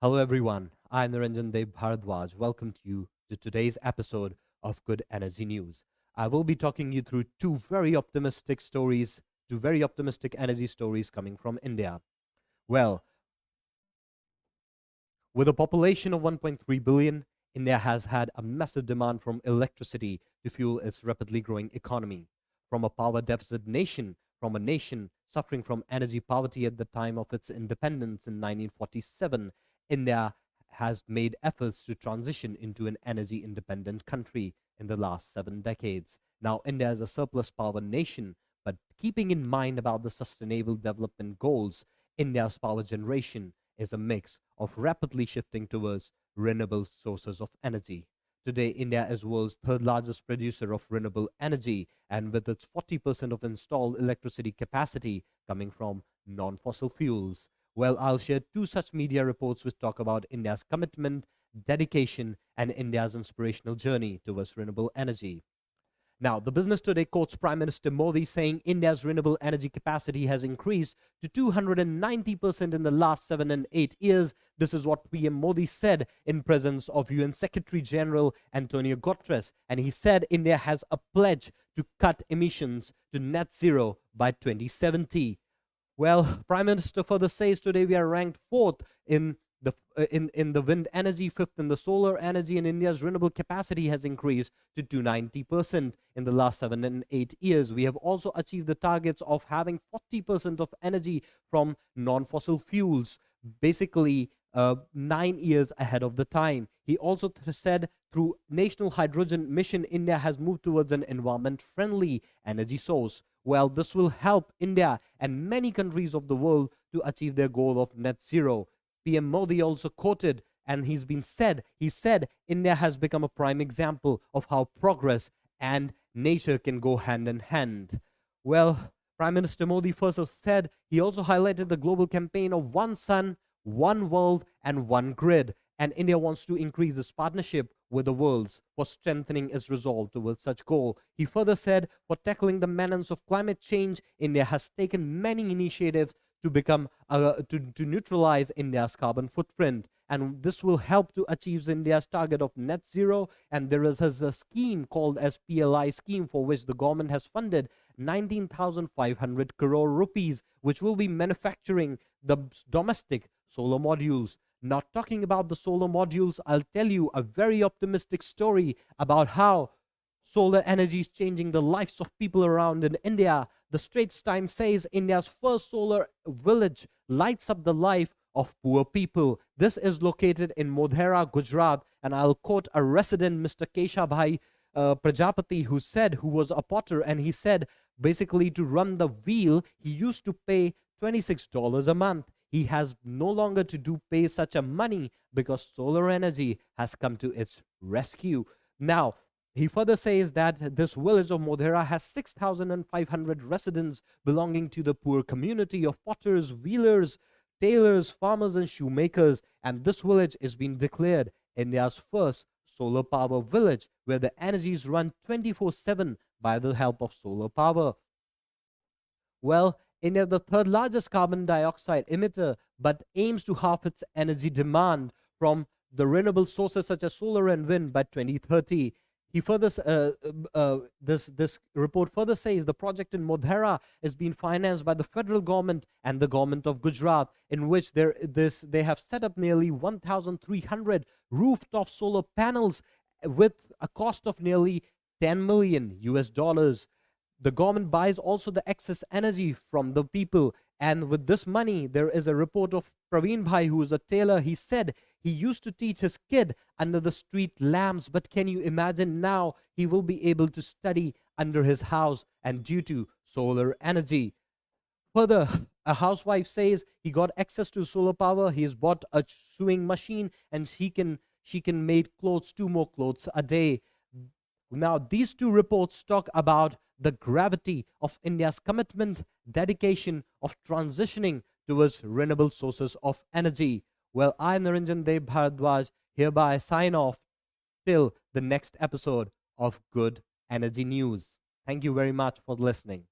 Hello, everyone. I'm Niranjan Dev Bharadwaj. Welcome to you to today's episode of Good Energy News. I will be talking you through two very optimistic energy stories coming from India. Well, with a population of 1.3 billion, India has had a massive demand from electricity to fuel its rapidly growing economy. From a power deficit nation, from a nation suffering from energy poverty at the time of its independence in 1947, India has made efforts to transition into an energy independent country in the last 7 decades. Now, India is a surplus power nation, but keeping in mind about the sustainable development goals, India's power generation is a mix of rapidly shifting towards renewable sources of energy. Today, India is world's third largest producer of renewable energy, and with its 40% of installed electricity capacity coming from non-fossil fuels. Well, I'll share two such media reports which talk about India's commitment, dedication, and India's inspirational journey towards renewable energy. Now, the Business Today quotes Prime Minister Modi saying India's renewable energy capacity has increased to 290% in the last 7 and 8 years. This is what PM Modi said in presence of UN Secretary General Antonio Guterres. And he said India has a pledge to cut emissions to net zero by 2070. Well, Prime Minister further says today we are ranked fourth in the wind energy, fifth in the solar energy, and India's renewable capacity has increased to 290% in the last 7 and 8 years. We have also achieved the targets of having 40% of energy from non-fossil fuels, basically 9 years ahead of the time. He also said through National Hydrogen Mission, India has moved towards an environment-friendly energy source. Well, this will help India and many countries of the world to achieve their goal of net zero. PM Modi also quoted, and he said, India has become a prime example of how progress and nature can go hand in hand. Well, Prime Minister Modi first said, he also highlighted the global campaign of One Sun, One World, and One Grid. And India wants to increase this partnership with the worlds for strengthening its resolve towards such goal. He further said, for tackling the menace of climate change, India has taken many initiatives to become to neutralize India's carbon footprint, and this will help to achieve India's target of net zero. And there is a scheme called as PLI scheme, for which the government has funded 19,500 crore rupees, which will be manufacturing the domestic solar modules. Not talking about the solar modules, I'll tell you a very optimistic story about how solar energy is changing the lives of people around in India. The Straits Times says India's first solar village lights up the life of poor people. This is located in Modhera, Gujarat, and I'll quote a resident, Mr. Keshabhai Prajapati, who was a potter, and he said basically to run the wheel, he used to pay $26 a month. He has no longer to pay such a money because solar energy has come to its rescue. Now, he further says that this village of Modhera has 6,500 residents belonging to the poor community of potters, wheelers, tailors, farmers, and shoemakers. And this village is being declared India's first solar power village, where the energy is run 24/7 by the help of solar power. Well, India is the third largest carbon dioxide emitter, but aims to halve its energy demand from the renewable sources such as solar and wind by 2030. He further, this report further says the project in Modhera is being financed by the federal government and the government of Gujarat, in which they have set up nearly 1,300 rooftop solar panels with a cost of nearly 10 million US dollars. The government buys also the excess energy from the people, and with this money, there is a report of Praveen Bhai, who is a tailor. He said he used to teach his kid under the street lamps, but can you imagine now he will be able to study under his house and due to solar energy. Further, a housewife says he got access to solar power. He has bought a sewing machine, and she can make clothes, two more clothes a day. Now, these two reports talk about the gravity of India's commitment, dedication of transitioning towards renewable sources of energy. Well, I, Niranjan Dev Bharadwaj, hereby sign off till the next episode of Good Energy News. Thank you very much for listening.